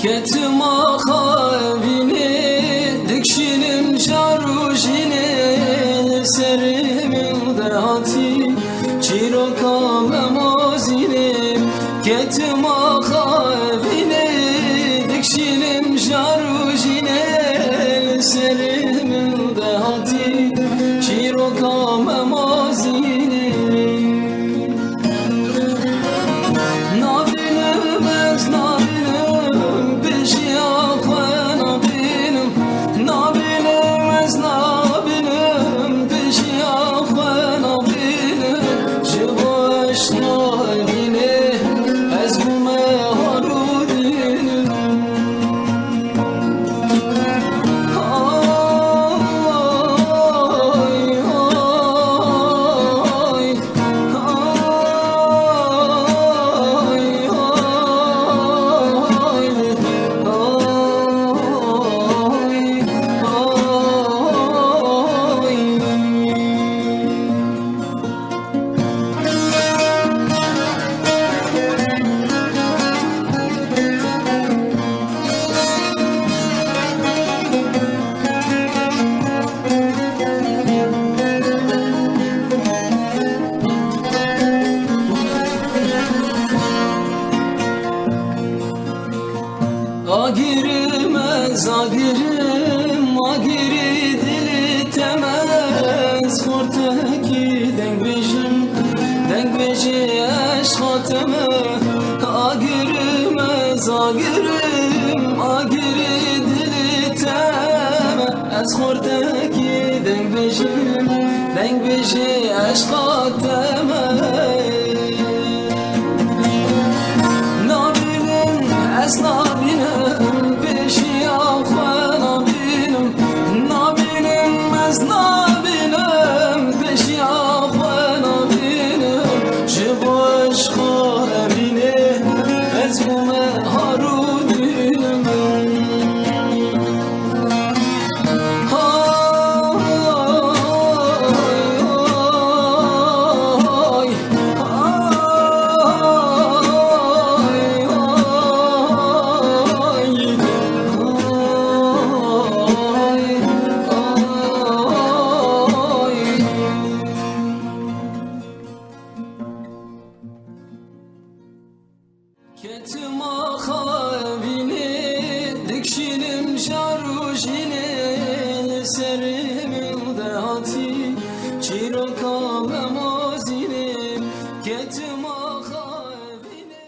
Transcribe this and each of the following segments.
Ketma khavini dikşinim jarujine serimin dehati çiroka memazine Ketma khavini dikşinim jarujine serimin dehati çiroka memazine Agirmez agirim agiri dili temez Korteki dengbeci eşkateme Agirmez agirim agiri dili temez Korteki dengbeci eşkateme Nabilin esnabinem peşi afana binim Nabilin esnabinem peşi afana binim Jibo eşka emine ezbume harudinim Ketma khavini dikşinim jarujine serimin dehati çiroka memazine Ketma khavini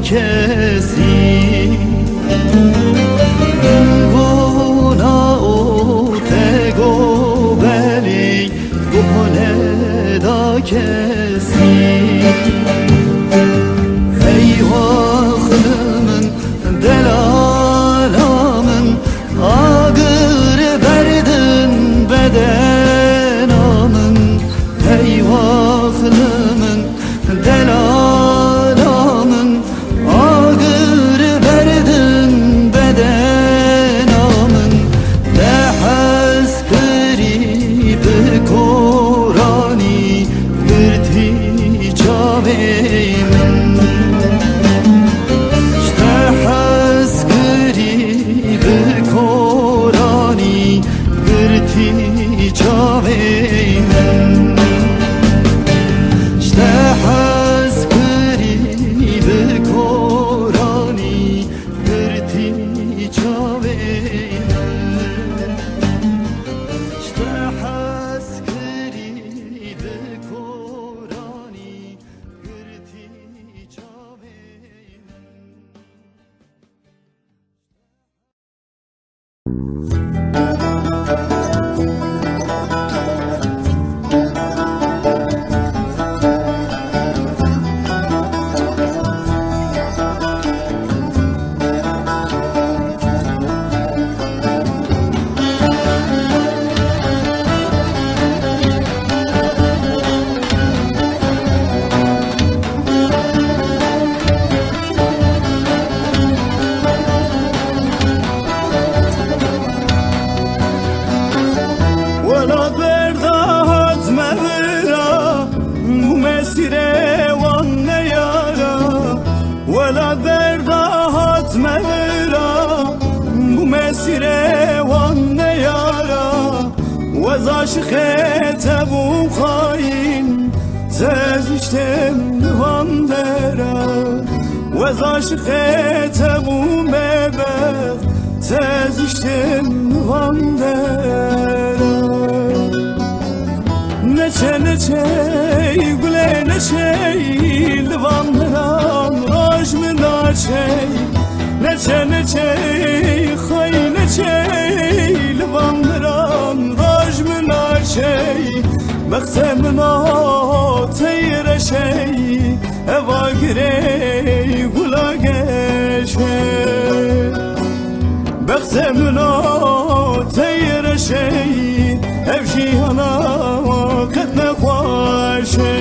کسی گونا او تگو بلی گونه دا کسی ای واخلمن دلالامن آگر بردن بدنامن ای واخلمن دلالامن آگر بردن بدنامن دحس کری بکورانی گرتی جاوی من دحس کری بکورانی گرتی جاوی من دحس کری بکورانی گرتی جاوی دحس کری بکورانی گرتی جاوی ولا بردهات مهرا مسير وان يارا ولا بردهات مهرا مسير وان يارا وزاش خيتبو خاين زازشتم وان درا وزاش خيتبو مبخ زازشتم وان درا نچه نچه گله نچه لوانران راج من نچه نچه نچه خای نچه لوانران راج من نچه بخت منا تیر شی اوا گری گلا گشه بخت منا تیر شی افشی هنا قد نخواشه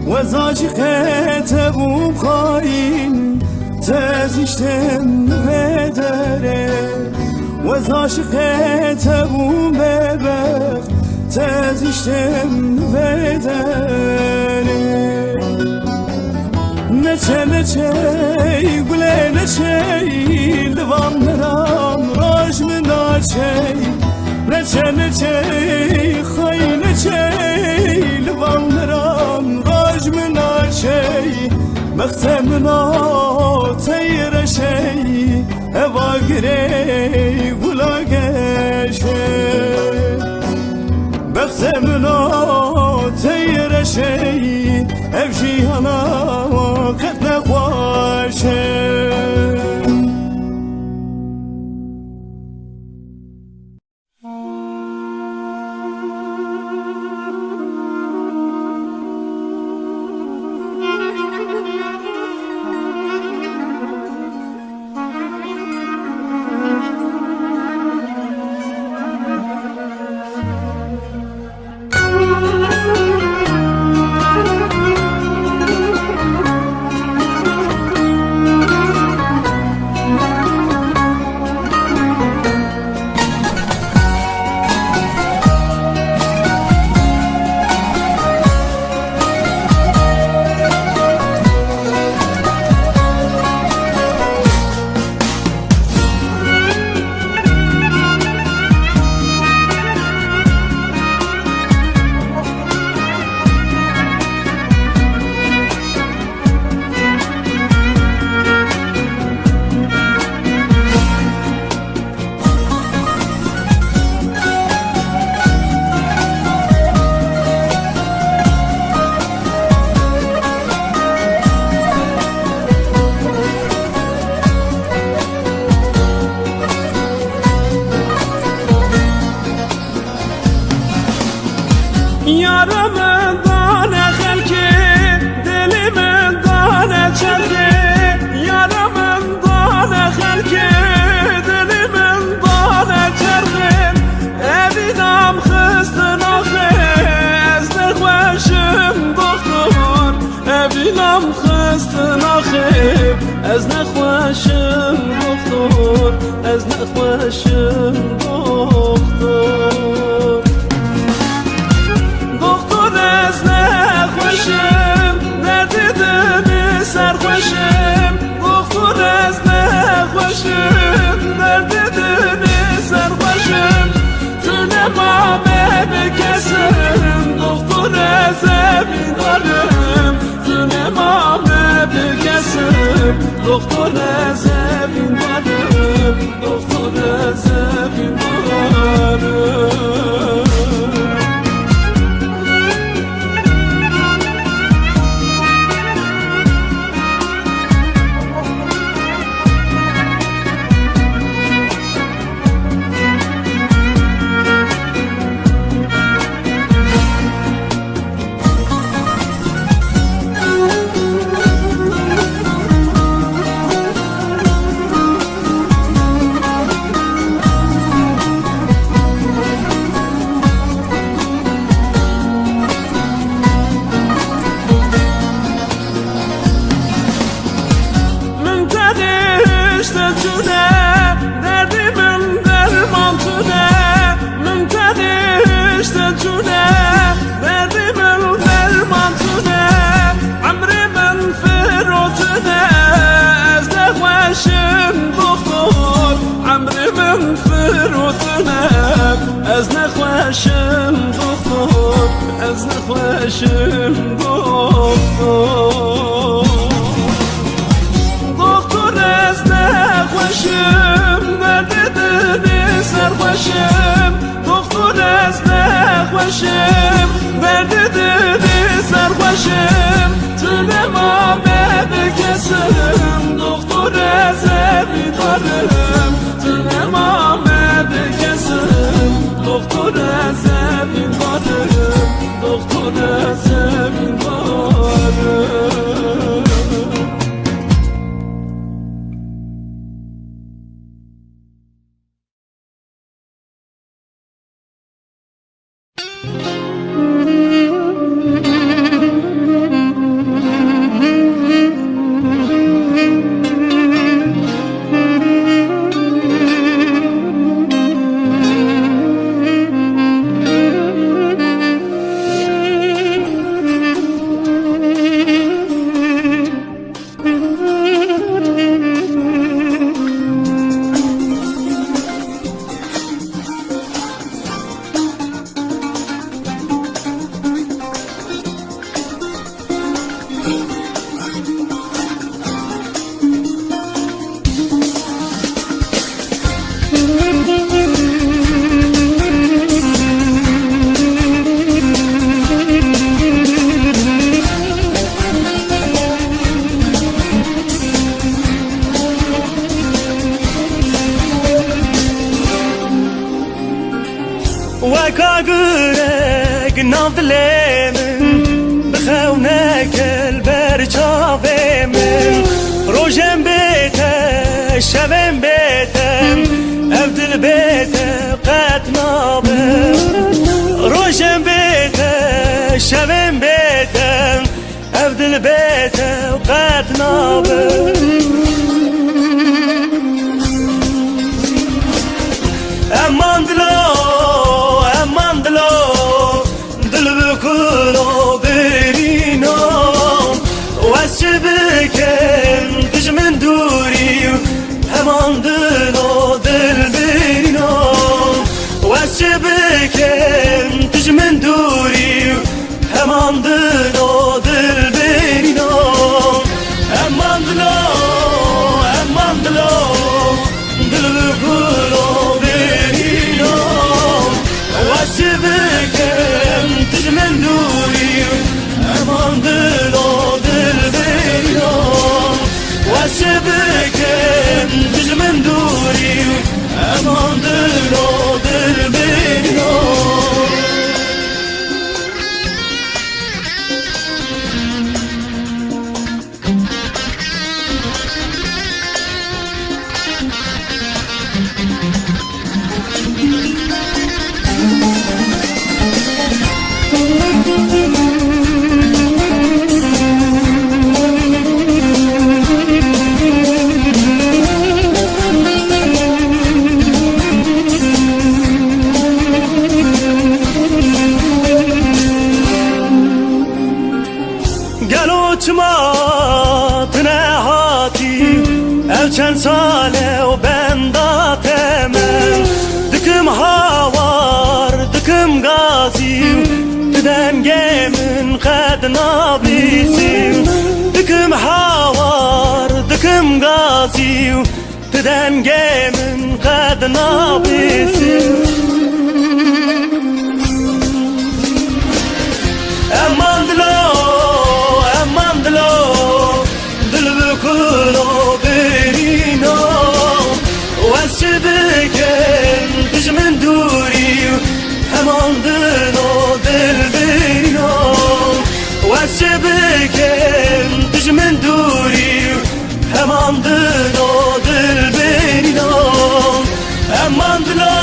وزاش خيتبو خاين تزشتم بدره وزاش خيتبو ببخ تزشتم بدره نچه نچه گله نچه لوانران راج من نچه نچه نچه خای نچه لوانران راج من نچه بخت منا تیر شی اوا گری گلا گشه بخت منا تیر شی افشی هنا قد نخواشه Yaramın dane xelki, dilimin dane çelki. Yaramın dane xelki, dilimin dane çelki. Evinam xıstin axı, ezdir xoşum doktor. Evinam xıstin axı, ezdir xoşum doktor. Ezdir xoşum doktor. Doktor ezne xoşum, derdidini sarhoşum. Doktor ezne xoşum, derdidini sarhoşum. Tünemame bikesim, doktor ezevin darım. Tünemame bikesim, doktor ezevin darım. Doktor ezevin darım. Ezne xoşum doktor, ezne xoşum doktor. Doktor ezne xoşum, derdidini sarhoşum. Doktor ezne xoşum, derdidini sarhoşum. Tünemame bikesim, doktor ezevi darım. Tünemame bikesim, doktor ezevin varım. Doktor ezevin varım. وكاغرك نافذ لمن بخونك البرشاف من روجن بيته شبن بيته ابدل بيته قد نابر روجن بيته شبن بيته ابدل بيته وقد نابر امان دلو دل بكلو برينو واسبكن تجمن دوري امان دلو دل برينو واسبكن تجمن دوري امان دلو دل برينو امان دلو دل بكلو برينو واسبكن تجمن دوري امان دلو دل برينو واسبكن تجمن دوري امان دلو دل برينو açma tınehati Evçen sale o benda temel Dıkım havar, dıkım gazi Tüden gemin kadına bisim Dıkım havar, dıkım gazi Tüden gemin kadına bisim Aman dilo, dil bükülo berino Vesbeken dijmin duri Aman dilo, dil berino Vesbeken dijmin duri Aman dilo, dil berino Aman dilo,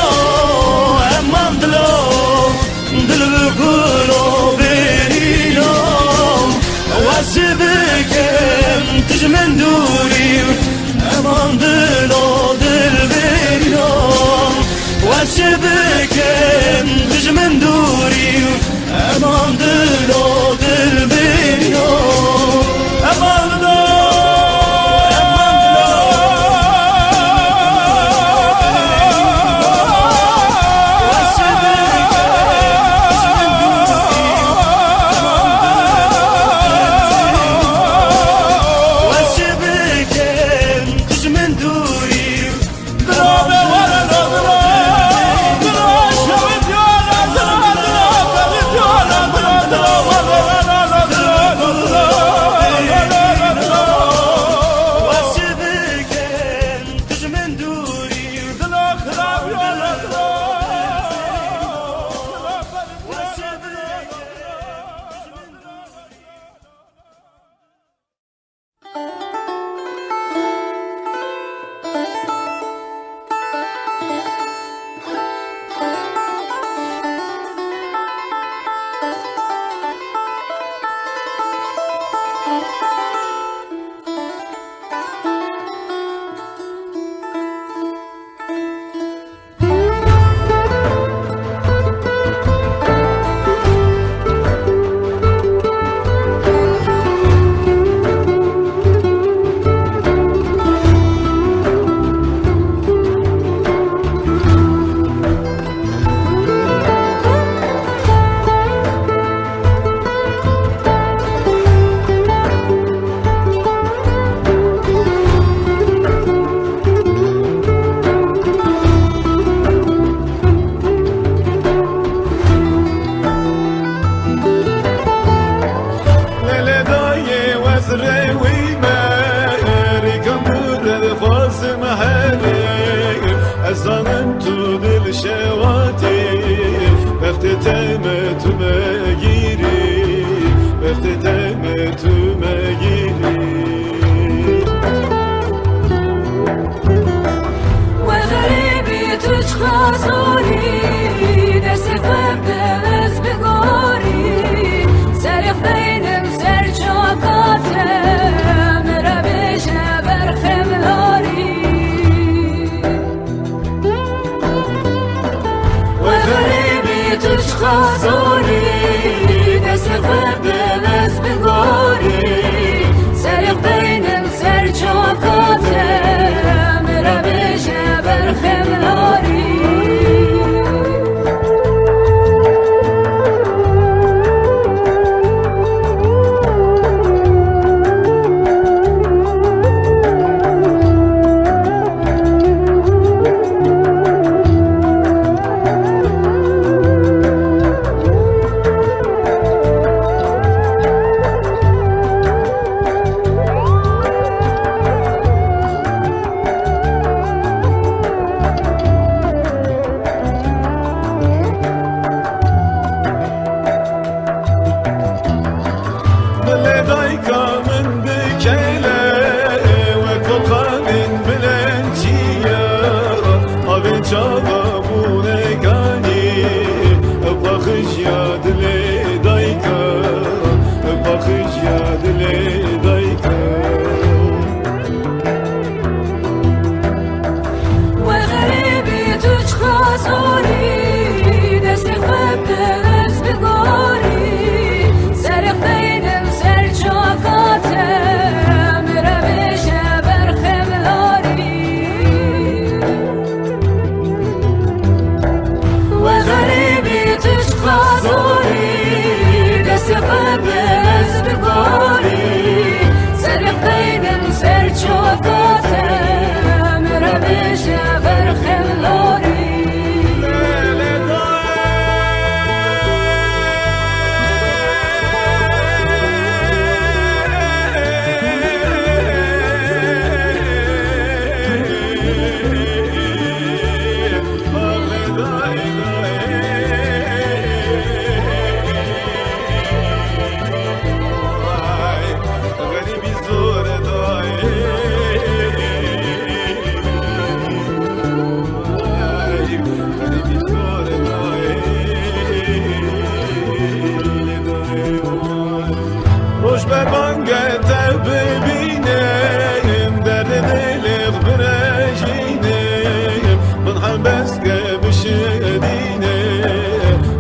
خوش به بانگت ببینم درد دلق برجینم من هم بس که بشدینم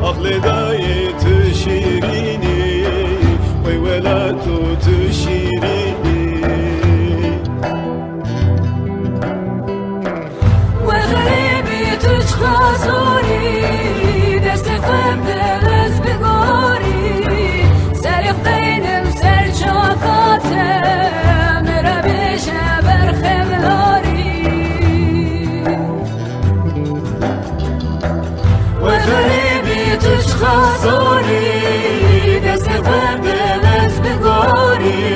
عقل دای تو شیرینی وی ولا تو شیرینی وغريبي تشخصوني دست قبل از بگاری سرق بینم سر جاقاتم را بشه برخملاری وغريبي تشخصوني دست قبل از بگاری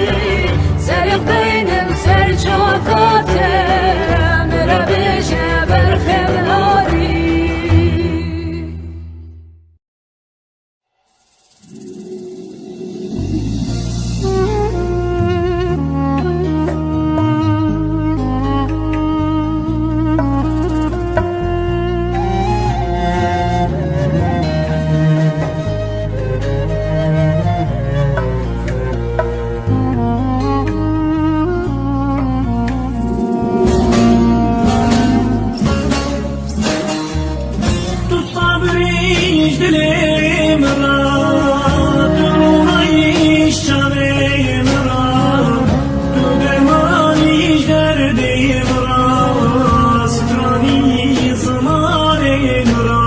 سرق بینم سر جاقاتم را بشه برخملاری Tu sabriş dilim ra, tu rumayış çareyim ra, tu dermaniş derdim ra, strani zamaneyim ra.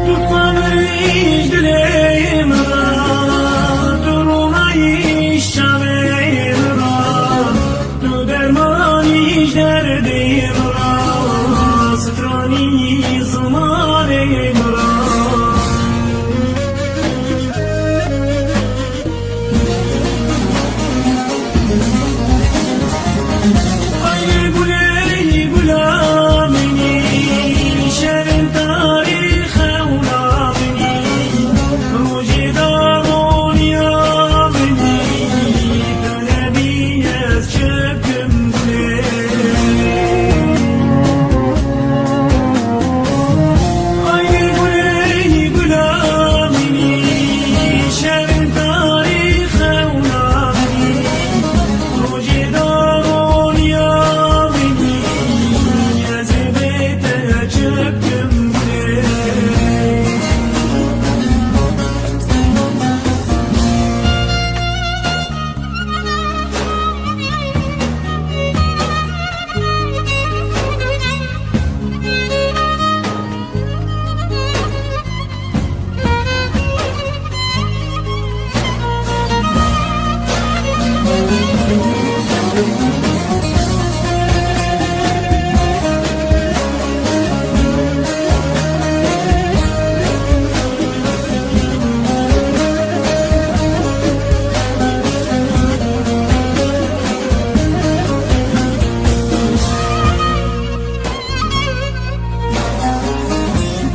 Tu sabriş dilim ra, tu rumayış çareyim ra, tu dermaniş derdim ra, strani zamaneyim ra. Ay güley gülamini, şerin tarihe ulamini, rucidarun yamini, tölebiyez çöktüm güley. Ay güley gülamini, şerin tarihe ulamini, rucidarun yamini, yazibete çöktüm güley.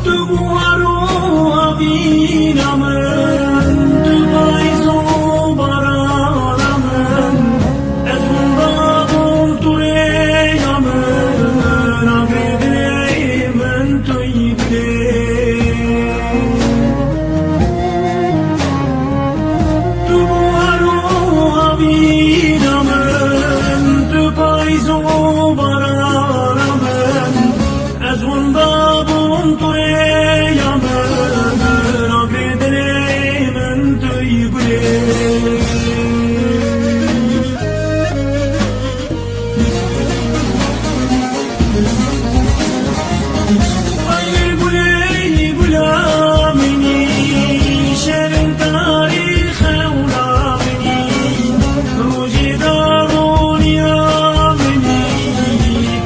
Tu buharu abinamın, tu bayzu baranamın, ezmundabum tureyamın, agredeyimin tuyibileyim. Tu buharu abinamın, tu bayzu baranamın, ezmundabum tureyamın, agredeyimin tuyibileyim. Ay güley gülamini, şerin tarihe ulamini, rucidarun yamini,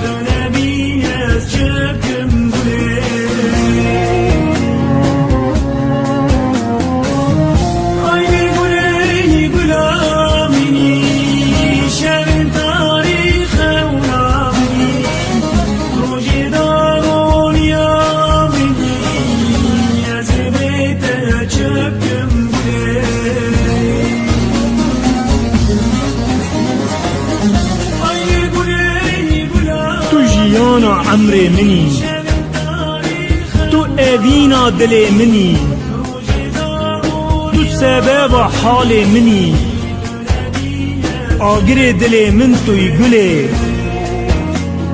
tölebiyez çöktüm güley. Ay güley gülamini, şerin tarihe ulamini, rucidarun yamini, yazibete çöktüm güley. Ay güley gülamini, تو جیانا عمر منی، تو اوینا دل منی، تو سبب حال منی آگر دل من توی گله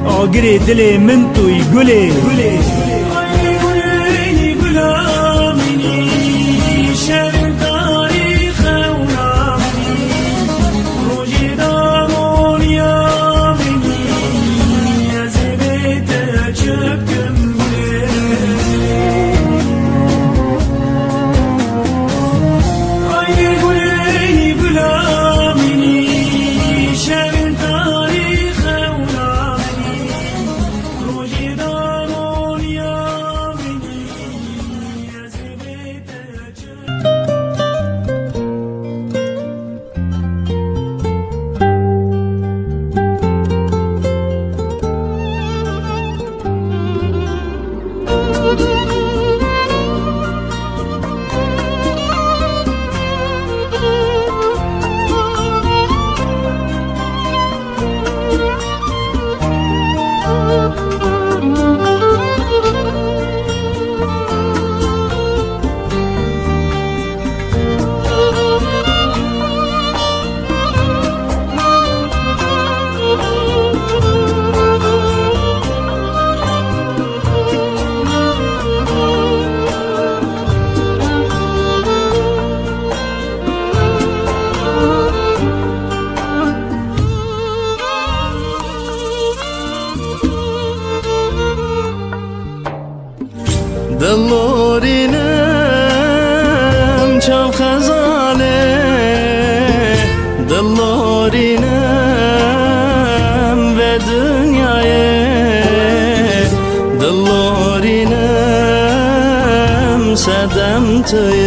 آگر دل من توی گله دلورینم چال خزانه دلورینم به dünyaya دلورینم صدم توی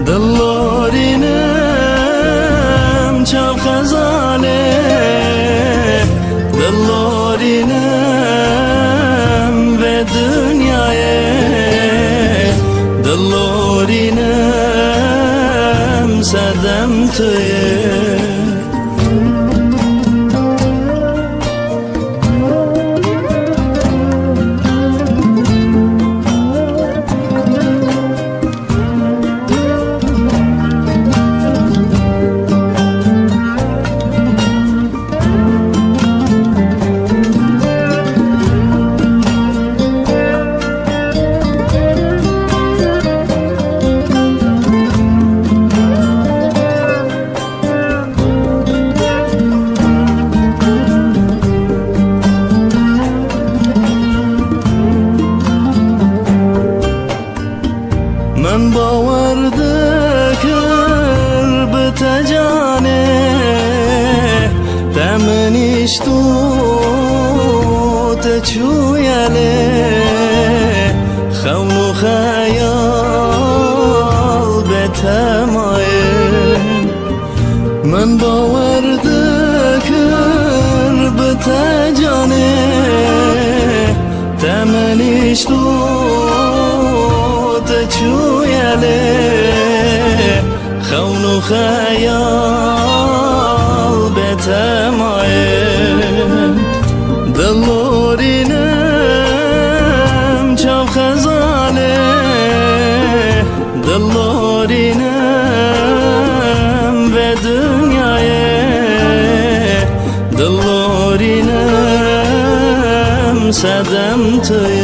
دلورینم چال خزانه دلورینم به dünyaya دلورینم صدم توی من باور دکر به تجانه تمنیش تو تچویله خون و خیال به تمایه من باور دکر به تجانه تمنیش تو تچویله خون و خیال به تمایه دلورینم چال خزانه دلورینم به dünyaya دلورینم صدم توی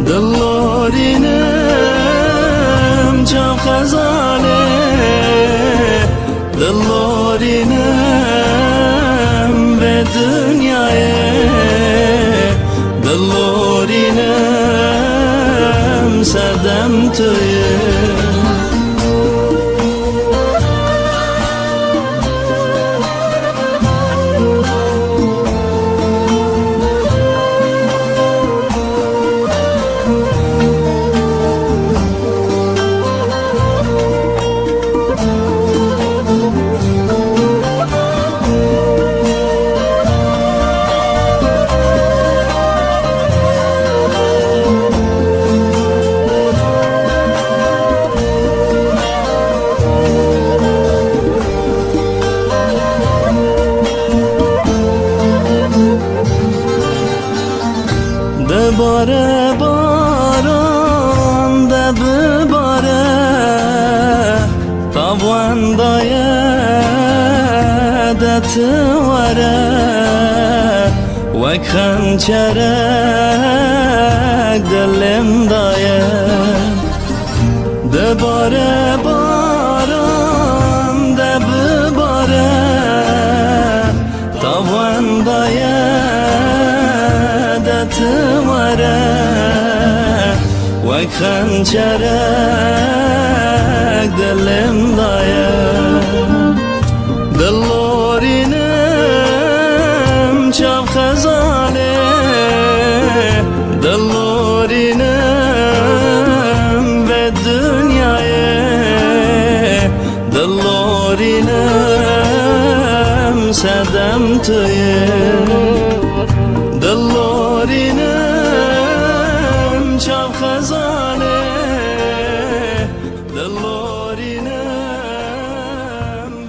دلورینم چال خزانه دلورینم به dünyaya دلورینم صدم توی باره باران ده دتوره وک خنجرک دلم دایه دباره باران دبباره تاوان دایه دتوره وک خنجرک دلم دایه دلورینم چاو خزانه دلورینم به دنیای دلورینم سدم توی دلورینم چاو خزانه دلورینم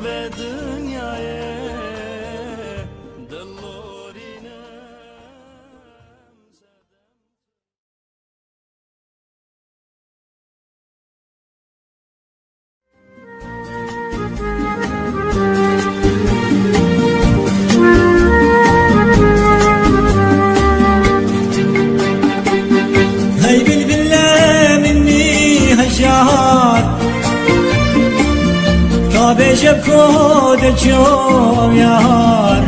به دنیای دلورینم هاي بالبلة مني هالشهر كابي جبكود الجوم يهار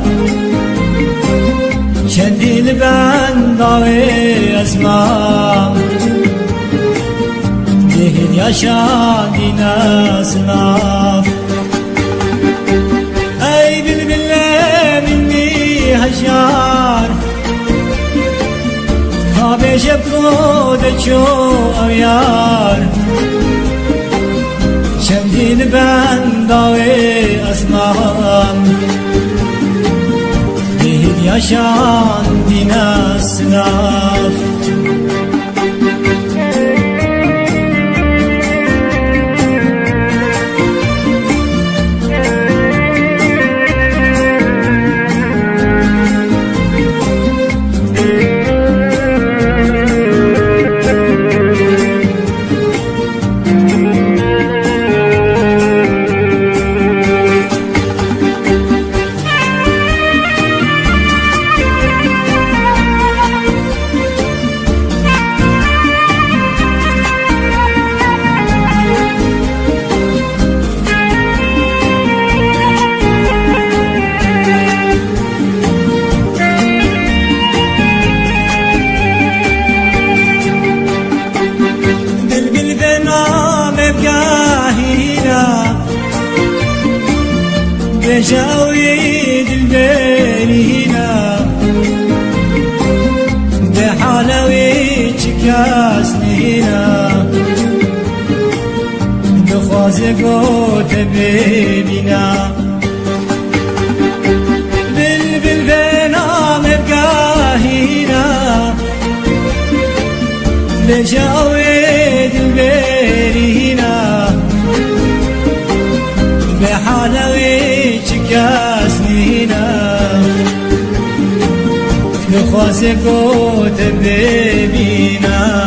شندي البنداوي اسمام دهن يشان دي ناس ناف هاي بالبلة مني هالشهر كابي جبكود الجوم يهار شندي البنداوي اسمام yaşan dinasnaf بجاوي دلبرينا بحلوي تكاسنينا بخوازقوت ببينا بالبلبنا مبقاهينا بجاوي دلبرينا بحلوي تكاسنينا بخوازقوت ببينا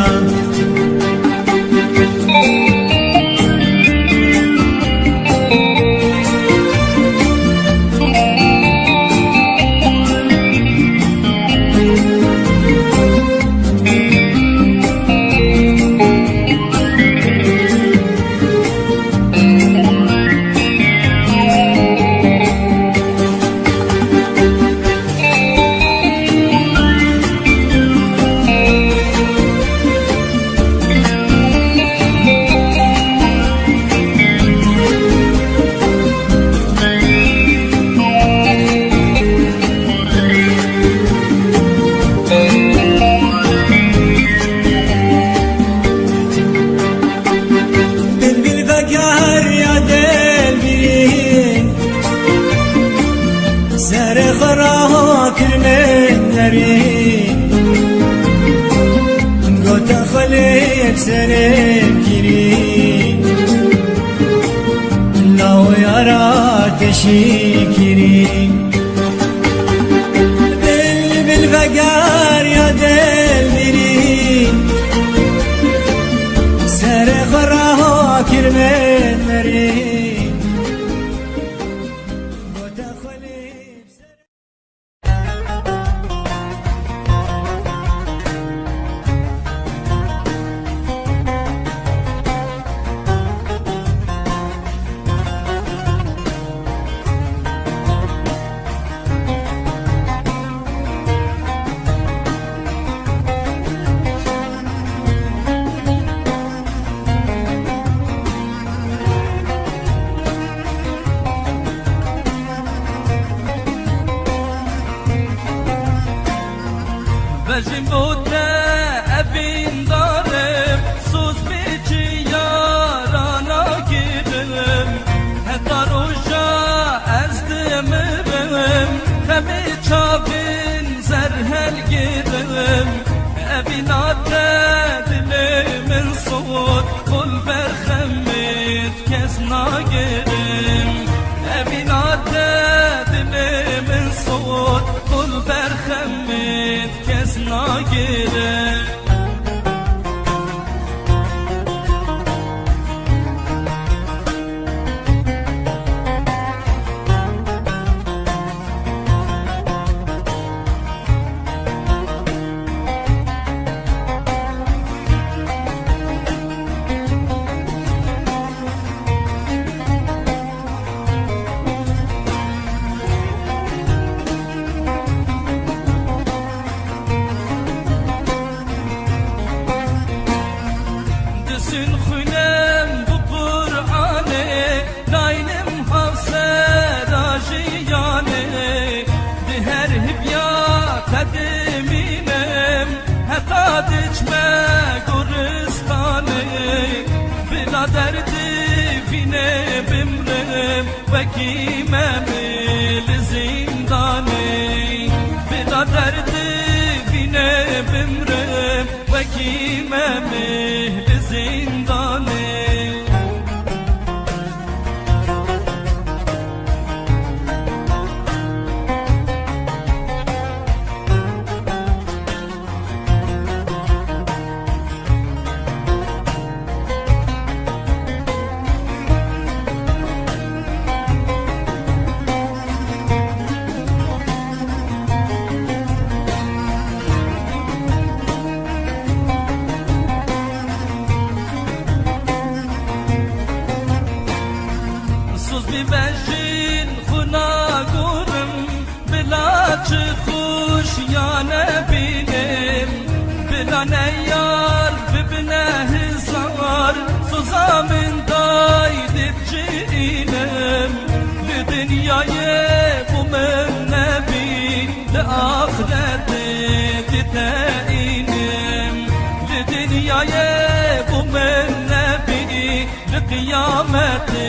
سرم كريم لو يراك شكريم بالفقار يا دل بريم سرخ راك المنريم te evin darım Sus biçi yarana girim Heta roja ezdimirim Temi çavin zerhel girim Evin ate dilimin soğut Kul berxemit kesna girim Evin ate dilimin soğut Kul berxemit kesna girim Düşün xünem bu Kur'an'ı Naynim havsera jiyane Diher hibya kadiminem Heta diçme Guristan'ı Bila derdi vine bimrim Ve kimemil zindanı Bila derdi vine bimrim Ve kimemil zindanı Sus bir beşin xuna gurum Bila çı xuş yane binim Bila ne yar bibine hizar Suza min daydit cinim Li dünyayı bu min nebi Li ahireti diteyinim Li dünyayı bu min nebi Li kıyameti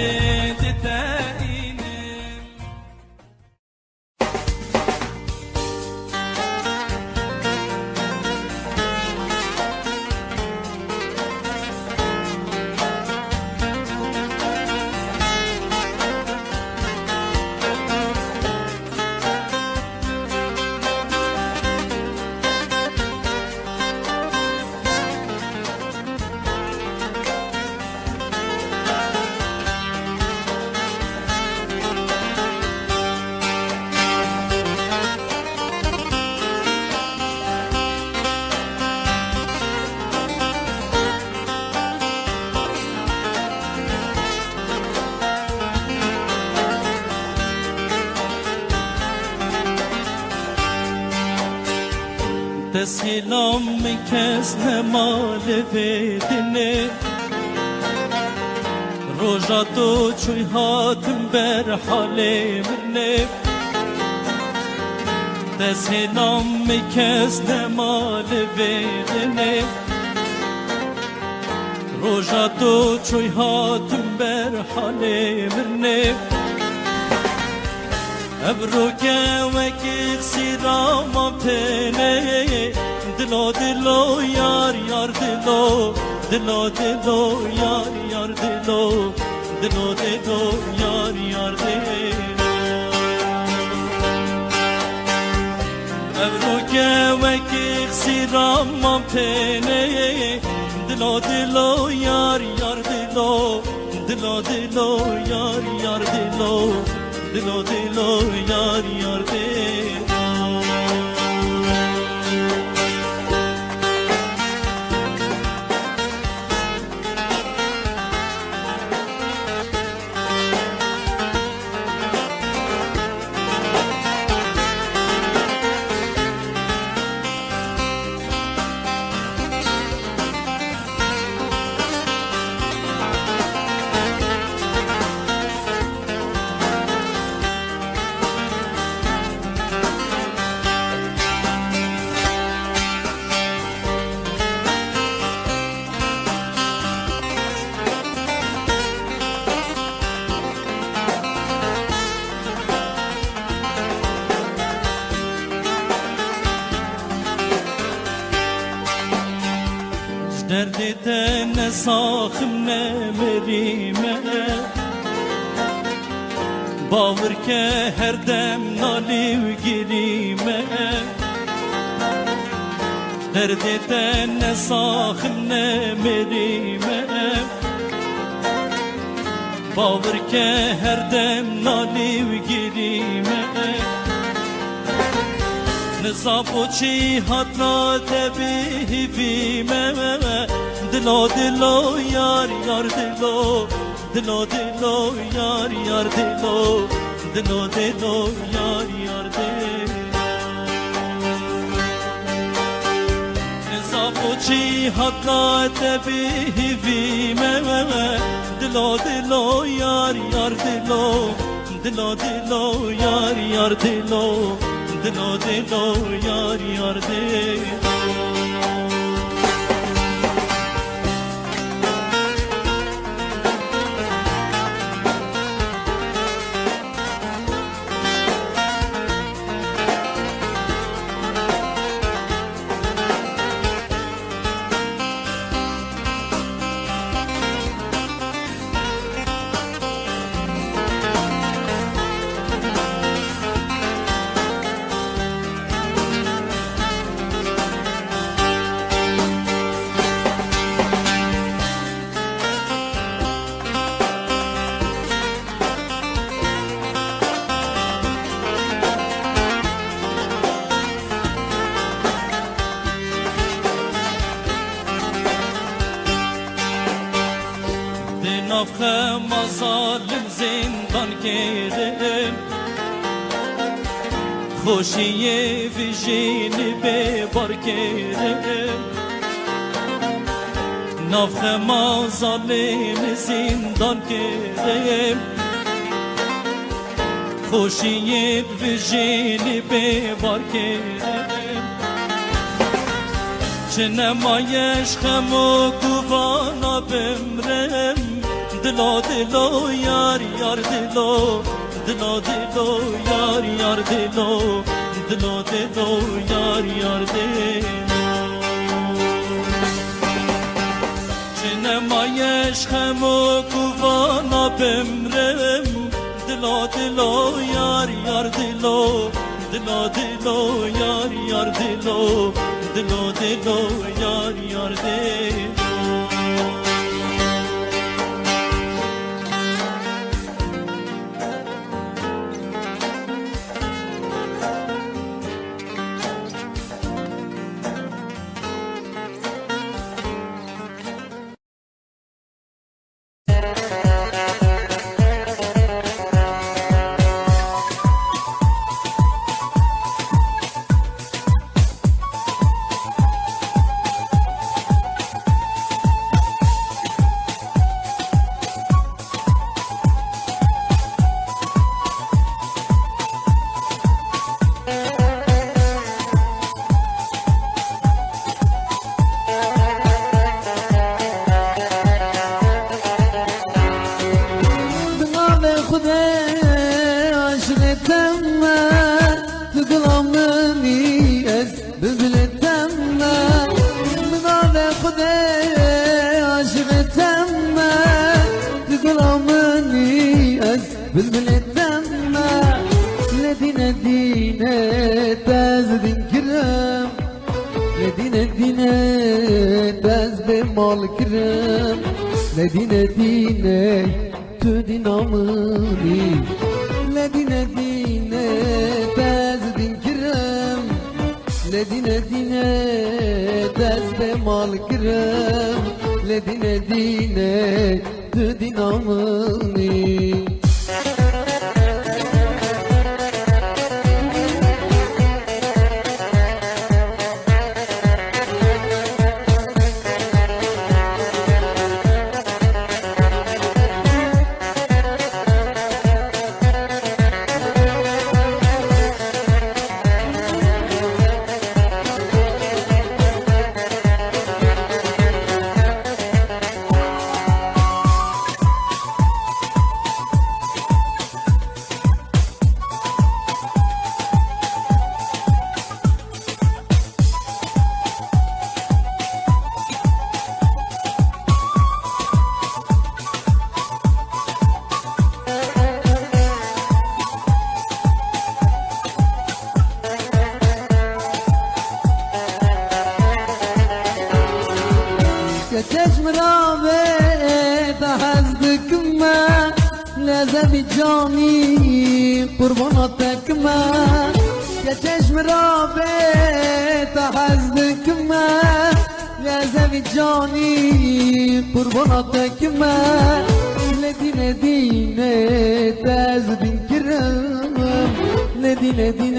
diteyinim Teshilam kes nemal vedine Roja to çuy hatim ber hale minne Teshilam kes nemal vedine Roja to çuy hatim ber hale minne Ebruke vekik sirama pene Dilo dilo yar yar dilo Dilo dilo yar yar dilo Dilo dilo yar yar dilo Ebruke vekik sirama pene Dilo dilo yar yar dilo Dilo dilo yar yar dilo Dilo dilo yar yar dilo Derdi de ne saxım ne merime Bağır ke her dem naliv girime Derdi de ne saxım ne merime Bağır ke her dem naliv girime Nizafo-çi hatna tebihivime Dilo dilo yar yar dilo Dilo dilo yar yar dilo Dilo dilo yar yar dilo Nizafo-çi hatna tebihivime Dilo dilo yar yar dilo Dilo dilo yar yar dilo Dilo dilo yar yar dilo Nafxe mazalim zindan kerim Xoşiye vijini bebar kerim Nafxe mazalim zindan kerim Xoşiye vijini bebar kerim Çenemayeş xemo guvana bimrem Dilo dilo yar yar dilo Dilo dilo yar yar dilo Dilo dilo yar yar dilo Çenemayeş xemo kuvana bimrem Dilo dilo yar yar dilo Dilo dilo yar yar dilo Dilo dilo yar yar dilo چشم را به تحزدک من لازم جانی قربانتک من چشم را به تحزدک من لازم جانی قربانتک من لدين دين تازبين كرام لدين دين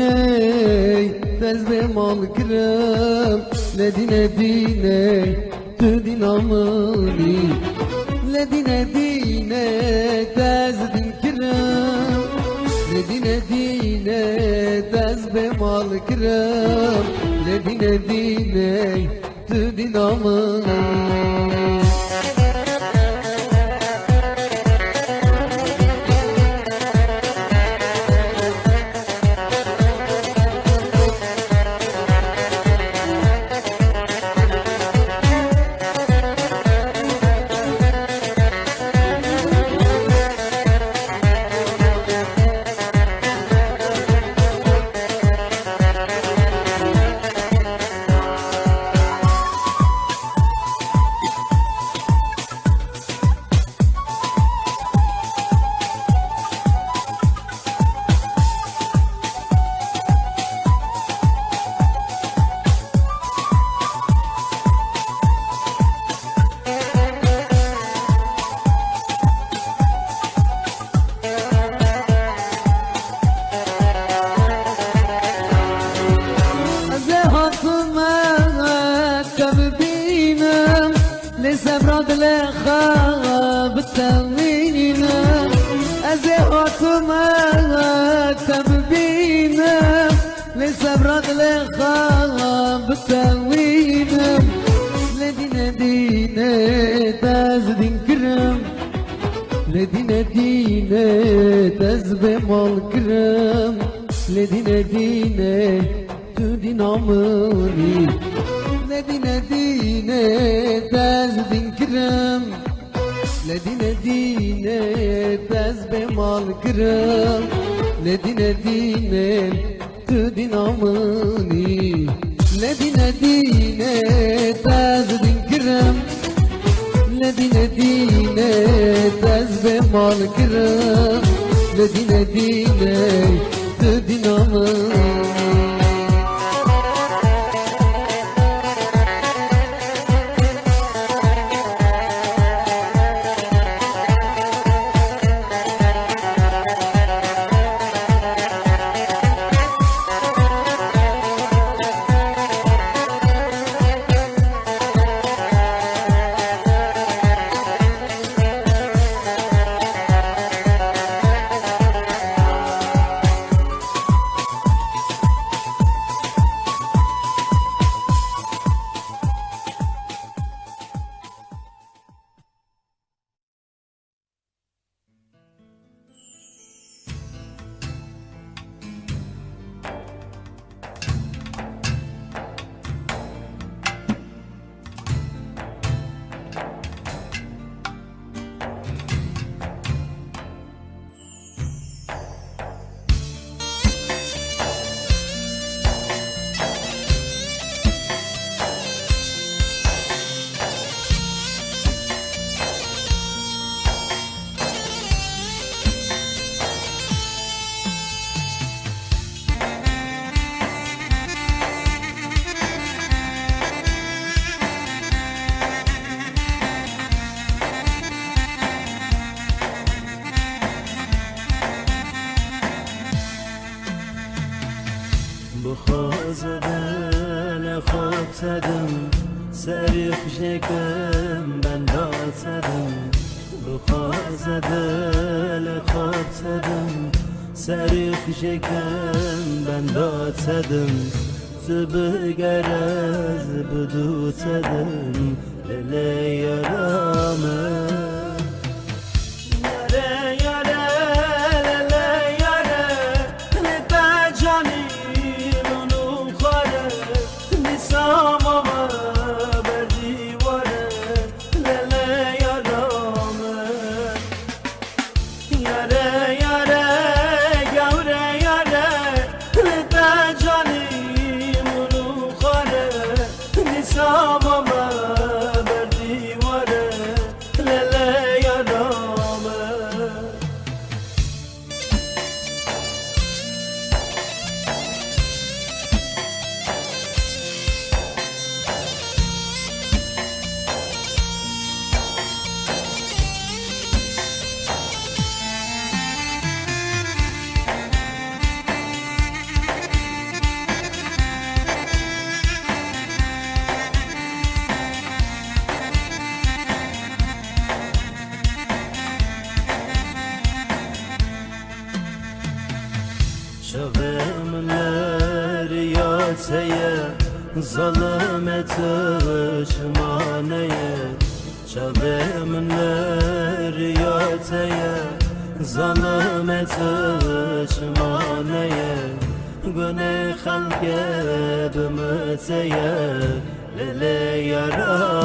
تازبين مال كرام لدين دين تدين اماني لدين دين تازبين كرام لدين دين تازبين مال كرام لدين دين تدين اماني لسبراد لخاب التمينا أزهوت ما تببينا لسبراد لخاب التمينا لدينا دينا تازدين كرم لدينا دينا تزبي مال كرم لدينا دينا تدين عمري لدينا دينا تازدين كرم لدينا دينا تازبي مال كرم لدينا دينا تدين عماني لدينا دينا تازدين كرم لدينا دينا تازبي مال كرم لدينا دينا تدين عماني بخوازدن خواب زدم سری خوشکم ben داد زدم بخوازدن خواب زدم سری خوشکم ben داد زدم زبگرز بدود زدم لیلی یارامه Sama berdی ظلمت شمانه شبه من ریاته ظلمت شمانه گناه خلق بمتیه لیلی یارا